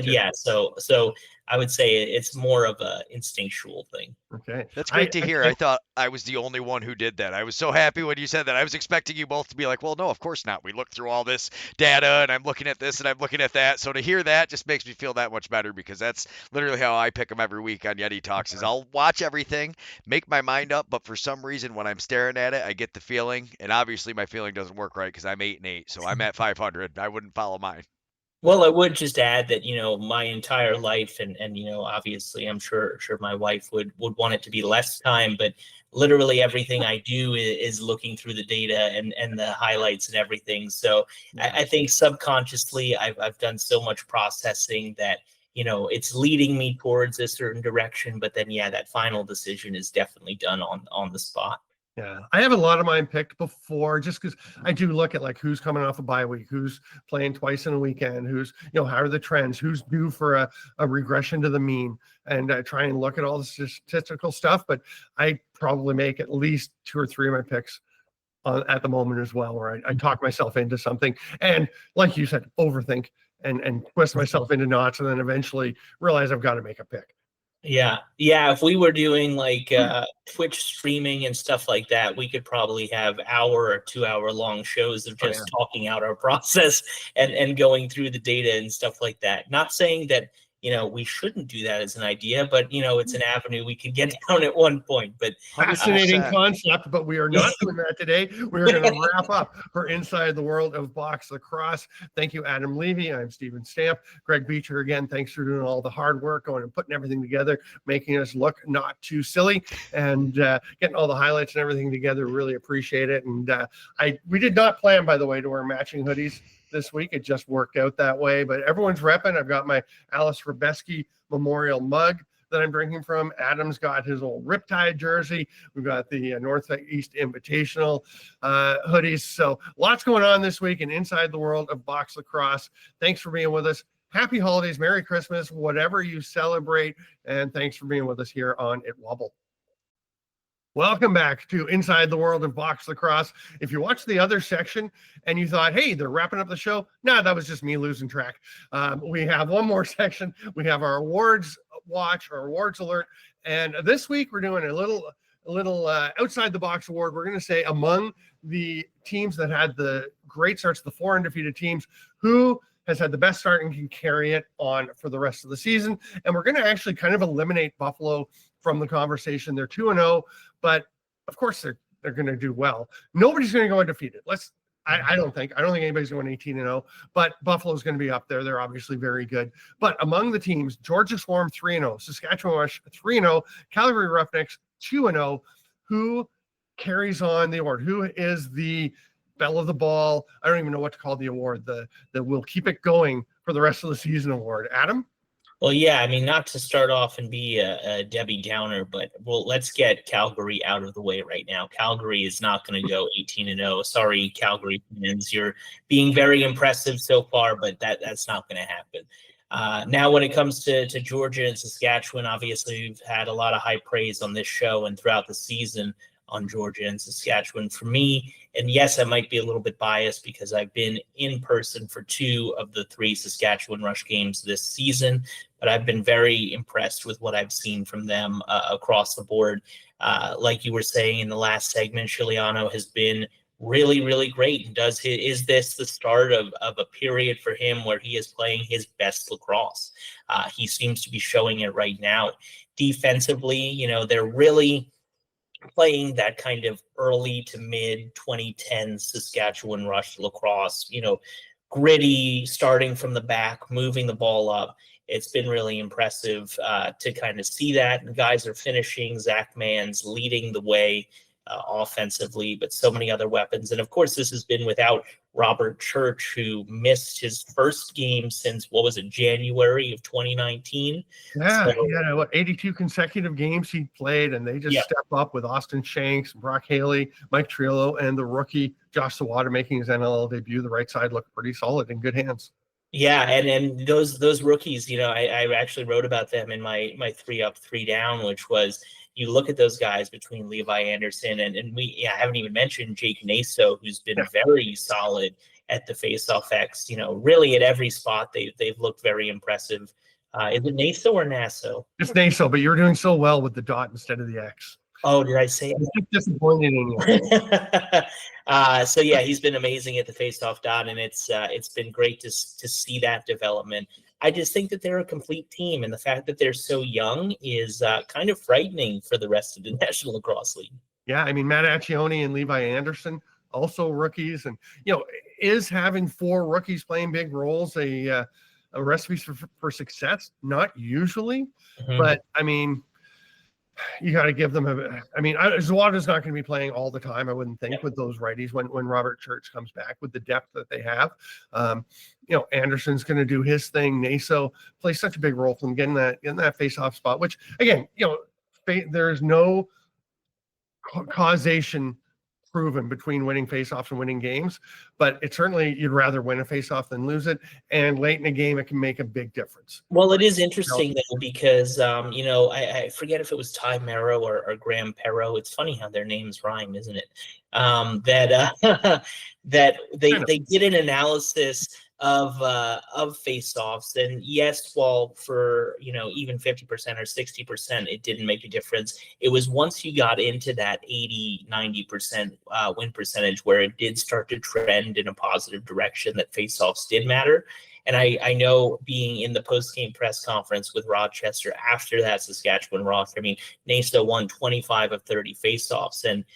yeah. So I would say it's more of a instinctual thing. Okay. That's great to hear. I thought I was the only one who did that. I was so happy when you said that. I was expecting you both to be like, well, no, of course not. We looked through all this data and I'm looking at this and I'm looking at that. So to hear that just makes me feel that much better, because that's literally how I pick them every week on Yeti Talks. Is I'll watch everything, make my mind up, but for some reason when I'm staring at it, I get the feeling, and obviously my feeling doesn't work right because I'm 8-8, so I'm at 500. I wouldn't follow mine. Well, I would just add that, my entire life, and obviously I'm sure my wife would want it to be less time, but literally everything I do is looking through the data and the highlights and everything. So I think subconsciously I've done so much processing that, it's leading me towards a certain direction, but then, that final decision is definitely done on the spot. Yeah, I have a lot of mine picked before, just because I do look at like who's coming off a bye week, who's playing twice in a weekend, who's, how are the trends, who's due for a regression to the mean, and try and look at all the statistical stuff. But I probably make at least 2 or 3 of my picks at the moment as well, where I talk myself into something. And like you said, overthink and twist myself into knots, and then eventually realize I've got to make a pick. Yeah. If we were doing like Twitch streaming and stuff like that, we could probably have hour or 2-hour long shows of just talking out our process and going through the data and stuff like that. Not saying that, we shouldn't do that as an idea, but, it's an avenue we could get down at one point. But fascinating concept, but we are not doing that today. We're going to wrap up for Inside the World of Box Lacrosse. Thank you, Adam Levy. I'm Stephen Stamp. Greg Beecher, again, thanks for doing all the hard work on and putting everything together, making us look not too silly, and getting all the highlights and everything together. Really appreciate it. And we did not plan, by the way, to wear matching hoodies this week. It just worked out that way, but everyone's repping. I've got my Alice Rabeski Memorial mug that I'm drinking from. Adam's got his old Riptide jersey. We've got the Northeast Invitational hoodies. So lots going on this week in Inside the World of Box Lacrosse. Thanks for being with us. Happy holidays, Merry Christmas, whatever you celebrate, and thanks for being with us here on ITWOBL. Welcome back to Inside the World of Box Lacrosse. If you watched the other section and you thought, hey, they're wrapping up the show, no, that was just me losing track. We have one more section. We have our awards watch, our awards alert. And this week we're doing a little outside the box award. We're going to say among the teams that had the great starts, the 4 undefeated teams, who has had the best start and can carry it on for the rest of the season. And we're going to actually kind of eliminate Buffalo from the conversation. They're 2-0, but of course they're going to do well. Nobody's going to go undefeated. I don't think anybody's going 18-0, but Buffalo's going to be up there. They're obviously very good. But among the teams, Georgia Swarm 3-0, Saskatchewan Rush 3-0, Calgary Roughnecks 2-0. Who carries on the award? Who is the belle of the ball? I don't even know what to call the award. The will keep it going for the rest of the season award. Adam? Well, yeah, I mean, not to start off and be a Debbie Downer, but let's get Calgary out of the way right now. Calgary is not going to go 18-0. Sorry, Calgary fans, you're being very impressive so far, but that's not going to happen. Now, when it comes to Georgia and Saskatchewan, obviously we've had a lot of high praise on this show and throughout the season on Georgia and Saskatchewan. For me, and yes, I might be a little bit biased because I've been in person for 2 of the 3 Saskatchewan Rush games this season, but I've been very impressed with what I've seen from them across the board. Like you were saying in the last segment, Chiliano has been really, really great. And is this the start of a period for him where he is playing his best lacrosse? He seems to be showing it right now. Defensively, they're really playing that kind of early to mid 2010s Saskatchewan Rush lacrosse, gritty, starting from the back, moving the ball up. It's been really impressive to kind of see that. And guys are finishing. Zach Mann's leading the way offensively, but so many other weapons. And of course, this has been without Robert Church, who missed his first game since, January of 2019. Yeah, he had 82 consecutive games he played, and they just step up with Austin Shanks, Brock Haley, Mike Trillo, and the rookie Josh Sawada making his NLL debut. The right side looked pretty solid, in good hands. Yeah, and those rookies, I actually wrote about them in my 3 up, 3 down, which was, you look at those guys between Levi Anderson and I haven't even mentioned Jake Naso, who's been very solid at the faceoff X. Really at every spot they've looked very impressive. Is it Naso or Naso? It's Naso, but you're doing so well with the dot instead of the X. Oh, did I say? I'm just disappointed in you. So yeah, he's been amazing at the faceoff dot, and it's been great to see that development. I just think that they're a complete team, and the fact that they're so young is kind of frightening for the rest of the National Lacrosse League. Yeah, I mean, Matt Accioni and Levi Anderson, also rookies, and is having 4 rookies playing big roles a recipe for success? Not usually, but I mean, you got to give them Zawada's not going to be playing all the time, I wouldn't think, with those righties when Robert Church comes back with the depth that they have. Anderson's going to do his thing. Naso plays such a big role for them getting that face-off spot, which again, there's no causation proven between winning face-offs and winning games, but it's certainly, you'd rather win a face-off than lose it, and late in a game it can make a big difference. Well, it is interesting though, because I forget if it was Ty Merrow or Graham Perrow. It's funny how their names rhyme, isn't it? That they did an analysis of face-offs, and yes, while for even 50% or 60% it didn't make a difference, it was once you got into that 80-90% win percentage where it did start to trend in a positive direction, that face-offs did matter. And I know, being in the post-game press conference with Rochester after that Saskatchewan Rock, Naso won 25 of 30 face-offs, and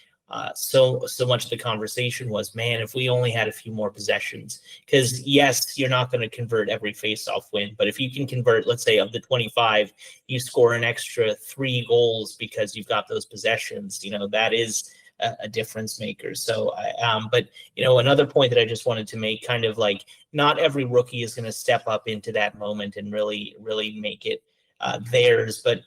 so much of the conversation was, man, if we only had a few more possessions, because yes, you're not going to convert every face-off win, but if you can convert, let's say of the 25, you score an extra 3 goals because you've got those possessions, that is a difference maker. So, but another point that I just wanted to make, kind of like, not every rookie is going to step up into that moment and really make it theirs, but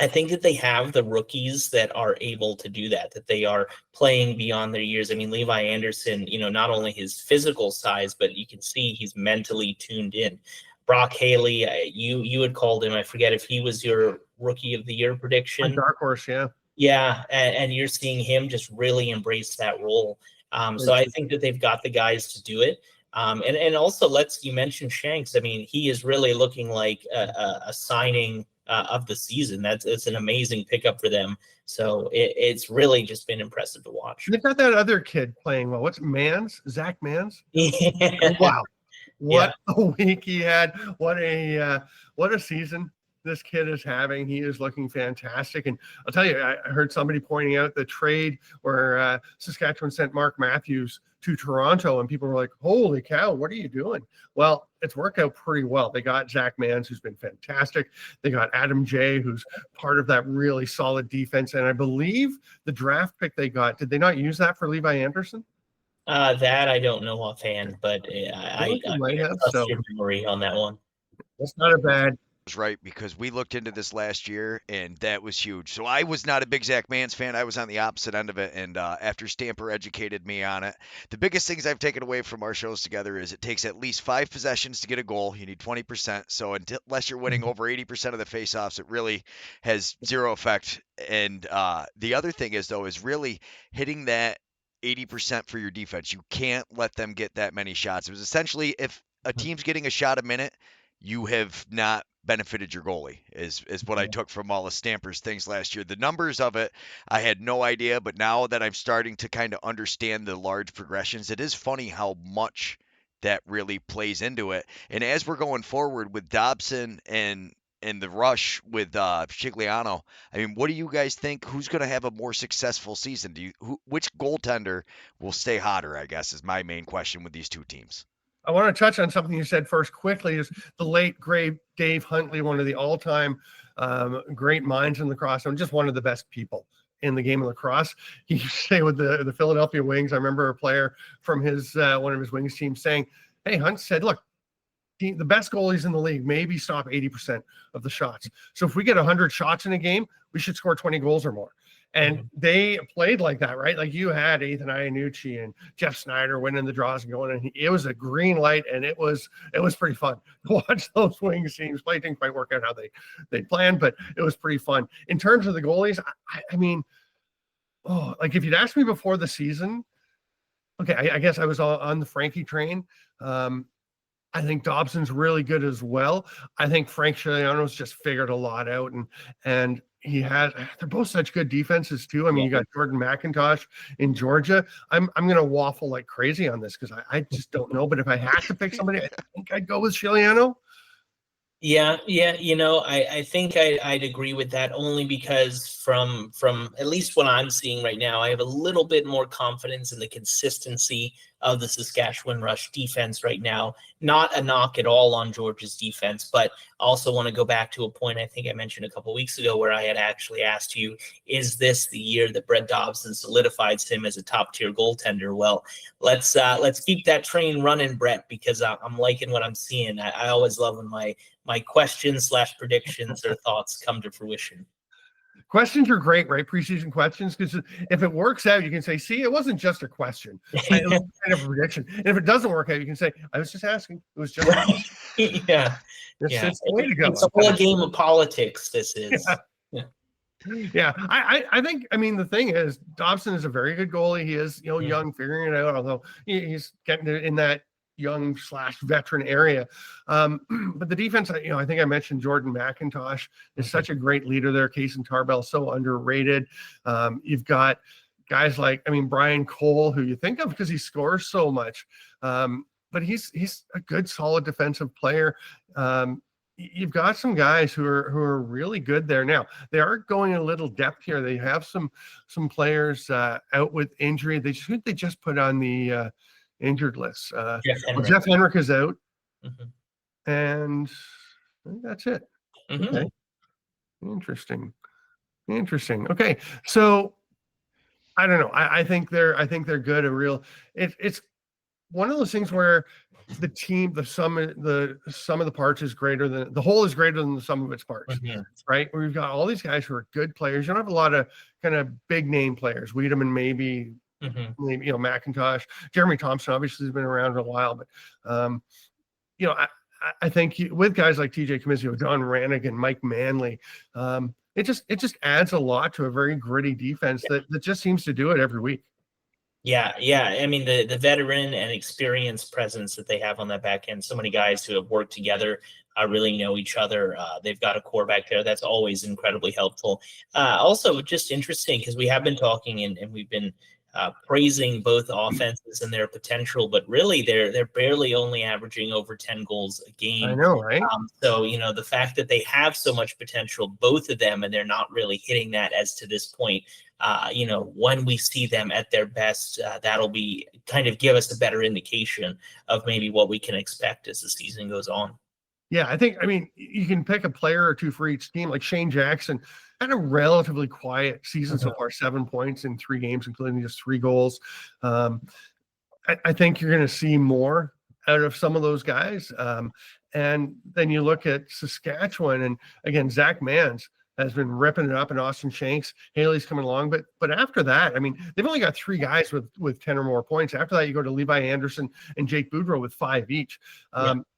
I think that they have the rookies that are able to do that they are playing beyond their years. Levi Anderson, not only his physical size, but you can see he's mentally tuned in. Brock Haley, you had called him. I forget if he was your rookie of the year prediction. Dark horse, yeah. Yeah, and you're seeing him just really embrace that role. So I think that they've got the guys to do it. And also, you mention Shanks. I mean, he is really looking like a signing of the season. It's an amazing pickup for them. So it's really just been impressive to watch. They've got that other kid playing well. What's Mans? Zach Mans? Yeah. Wow. What a week he had. What a season this kid is having. He is looking fantastic. And I'll tell you, I heard somebody pointing out the trade where Saskatchewan sent Mark Matthews to Toronto, and people were like, holy cow, what are you doing? Well, it's worked out pretty well. They got Zach Mans, who's been fantastic. They got Adam Jay, who's part of that really solid defense. And I believe the draft pick they got, did they not use that for Levi Anderson? That I don't know offhand, but I might have, trust so your memory on that one. that's not a bad. Right, because we looked into this last year and that was huge. So I was not a big Zach Mans fan. I was on the opposite end of it. And after Stamper educated me on it, the biggest things I've taken away from our shows together is it takes at least 5 possessions to get a goal. You need 20%. So unless you're winning over 80% of the faceoffs, it really has zero effect. And the other thing is, though, is really hitting that 80% for your defense. You can't let them get that many shots. It was essentially, if a team's getting a shot a minute, you have not benefited your goalie is what I took from all of Stamper's things last year. The numbers of it, I had no idea, but now that I'm starting to kind of understand the large progressions, it is funny how much that really plays into it. And as we're going forward with Dobson and the rush with Chigliano, I mean, what do you guys think? Who's going to have a more successful season? Which goaltender will stay hotter, I guess, is my main question with these two teams. I want to touch on something you said first quickly is the late, great Dave Huntley, one of the all-time great minds in lacrosse, and just one of the best people in the game of lacrosse. He used to say with the Philadelphia Wings, I remember a player from his one of his Wings teams saying, hey, Hunt said, look, the best goalies in the league maybe stop 80% of the shots. So if we get 100 shots in a game, we should score 20 goals or more. And they played like that, right? Like you had Ethan Iannucci and Jeff Snyder winning the draws and going, and it was a green light, and it was pretty fun to watch those Wings teams play. Didn't quite work out how they planned, but it was pretty fun. In terms of the goalies, I mean, like if you'd asked me before the season, okay, I guess I was on the Frankie train. I think Dobson's really good as well. I think Frank Chiliano's just figured a lot out, and they're both such good defenses too. I mean, you got Jordan McIntosh in Georgia. I'm going to waffle like crazy on this because I just don't know. But if I had to pick somebody, I think I'd go with Chiliano. Yeah. I think I'd agree with that only because from at least what I'm seeing right now, I have a little bit more confidence in the consistency of the Saskatchewan Rush defense right now. Not a knock at all on Georgia's defense, but also want to go back to a point I think I mentioned a couple weeks ago where I had actually asked you, is this the year that Brett Dobson solidifies him as a top tier goaltender? Well, let's keep that train running, Brett, because I'm liking what I'm seeing. I always love when my questions / predictions or thoughts come to fruition. Questions are great, right? Preseason questions, because if it works out, you can say, see, it wasn't just a question. It was kind of a prediction. And if it doesn't work out, you can say, I was just asking. It was just yeah. It's the way to go. It's all a game of politics, this is. Yeah. I think, I mean, the thing is, Dobson is a very good goalie. He is, young, figuring it out, although he's getting in that young / veteran area. But the defense, I think I mentioned Jordan McIntosh is such a great leader there. Kaysen Tarbell, so underrated. You've got guys like, Brian Cole, who you think of because he scores so much. But he's a good, solid defensive player. You've got some guys who are really good there. Now they are going a little depth here. They have some players out with injury. They just put on the injured list. Jeff Henrik is out, and I think that's it. Okay. Interesting. Okay, so I don't know. I think they're good. It's one of those things where the sum of the parts is greater than the whole is greater than the sum of its parts, right? Where we've got all these guys who are good players. You don't have a lot of kind of big name players. Wiedemann maybe. Maybe, McIntosh, Jeremy Thompson obviously has been around for a while, but I think with guys like TJ Comizio, Don Rannigan, Mike Manley, it just adds a lot to a very gritty defense that just seems to do it every week. Yeah. I mean, the veteran and experienced presence that they have on that back end, so many guys who have worked together, really know each other. They've got a core back there that's always incredibly helpful. Also, just interesting because we have been talking and we've been praising both offenses and their potential, but really they're barely only averaging over 10 goals a game. I know, right? So, the fact that they have so much potential, both of them, and they're not really hitting that as to this point, when we see them at their best, that'll be kind of give us a better indication of maybe what we can expect as the season goes on. Yeah, I mean, you can pick a player or two for each team. Like Shane Jackson had a relatively quiet season so far, 7 points in 3 games, including just 3 goals. I think you're going to see more out of some of those guys. And then you look at Saskatchewan, and again, Zach Mans has been ripping it up, and Austin Shanks, Haley's coming along. But after that, I mean, they've only got 3 guys with 10 or more points. After that, you go to Levi Anderson and Jake Boudreau with 5 each.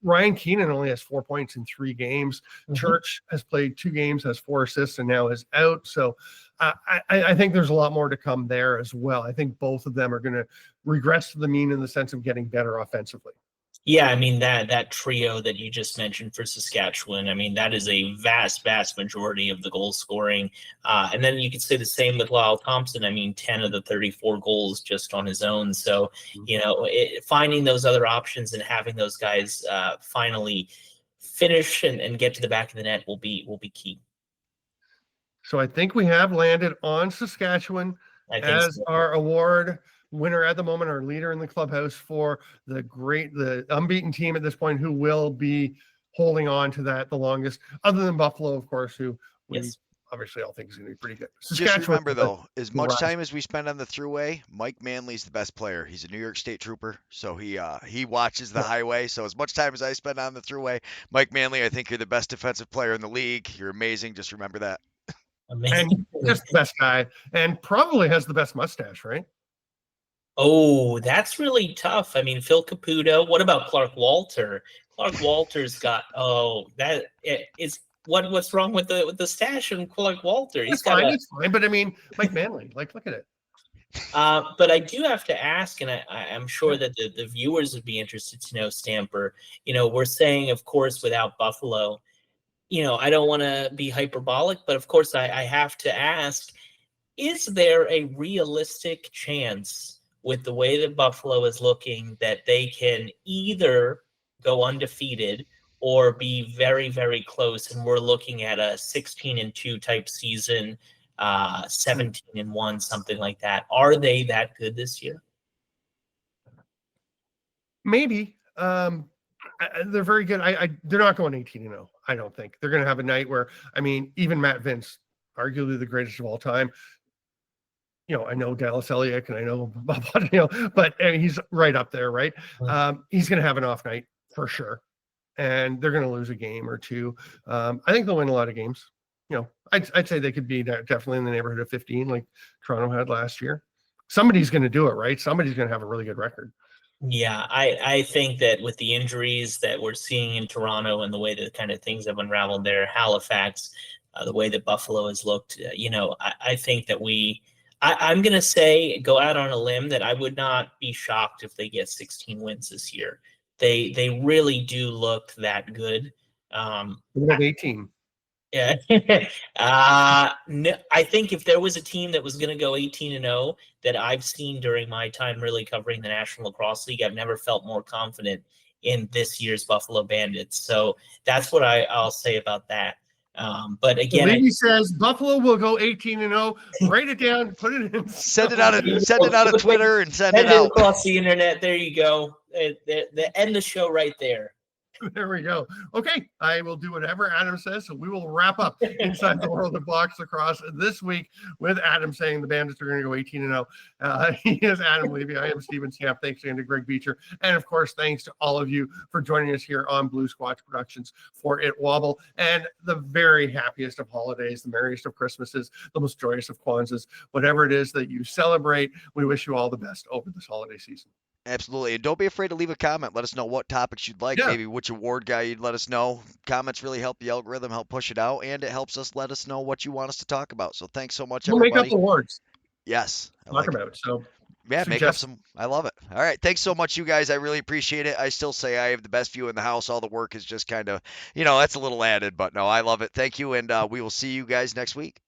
Ryan Keenan only has 4 points in 3 games. Church has played 2 games, has 4 assists, and now is out. So I think there's a lot more to come there as well. I think both of them are going to regress to the mean in the sense of getting better offensively. Yeah, I mean, that trio that you just mentioned for Saskatchewan, I mean, that is a vast majority of the goal scoring. And then you could say the same with Lyle Thompson. I mean, 10 of the 34 goals just on his own. So, finding those other options and having those guys finally finish and get to the back of the net will be key. So I think we have landed on Saskatchewan as our award winner at the moment, our leader in the clubhouse for the unbeaten team at this point, who will be holding on to that the longest, other than Buffalo, of course, who we obviously all think is going to be pretty good. Just remember, though, as much time as we spend on the thruway, Mike Manley's the best player. He's a New York State trooper, so he watches the highway. So as much time as I spend on the thruway, Mike Manley, I think you're the best defensive player in the league. You're amazing. Just remember that. Amazing. And just the best guy, and probably has the best mustache, right? Oh, that's really tough. I mean, Phil Caputo. What about Clark Walter? Clark Walter's got what's wrong with the stash and Clark Walter? It's fine, but I mean, Mike Manley, look at it. But I do have to ask, and I'm sure that the viewers would be interested to know, Stamper. We're saying, of course, without Buffalo, I don't want to be hyperbolic, but of course I have to ask, is there a realistic chance with the way that Buffalo is looking that they can either go undefeated or be very, very close? And we're looking at a 16-2 type season, 17-1, something like that. Are they that good this year? Maybe. They're very good. They're not going 18-0. I don't think they're going to have a night where, I mean, even Matt Vince, arguably the greatest of all time. I know Dallas Elliott and I know Bob, but he's right up there, right? He's going to have an off night for sure, and they're going to lose a game or two. I think they'll win a lot of games. I'd say they could be definitely in the neighborhood of 15, like Toronto had last year. Somebody's going to do it, right? Somebody's going to have a really good record. Yeah, I think that with the injuries that we're seeing in Toronto and the way that kind of things have unraveled there, Halifax, the way that Buffalo has looked, I think that I'm going to say, go out on a limb, that I would not be shocked if they get 16 wins this year. They really do look that good. We have 18. Yeah. No, I think if there was a team that was going to go 18-0 that I've seen during my time really covering the National Lacrosse League, I've never felt more confident in this year's Buffalo Bandits. So that's what I'll say about that. But again, Levi says Buffalo will go 18-0. Write it down, put it in. Send it out of Twitter and send it out across the internet. There you go. End the show right there. There we go. Okay, I will do whatever Adam says. So we will wrap up Inside the World of Box Lacrosse this week with Adam saying the Bandits are going to go 18-0. He is Adam Levy. I am Steven Stamp. Thanks again to Greg Beecher. And of course, thanks to all of you for joining us here on Blue Squatch Productions for ITWOBL. And the very happiest of holidays, the merriest of Christmases, the most joyous of Kwanzaas, whatever it is that you celebrate, we wish you all the best over this holiday season. Absolutely. And don't be afraid to leave a comment. Let us know what topics you'd like, Yeah, maybe which award guy you'd let us know. Comments really help the algorithm, help push it out, and it helps us let us know what you want us to talk about. So thanks so much, we'll make up everybody. awards Yes, I to talk like it. about. So Yeah, make up suggest. some. I love it. All right. Thanks so much, you guys. I really appreciate it. I still say I have the best view in the house. All the work is just kind of, that's a little added, but no, I love it. Thank you. And we will see you guys next week.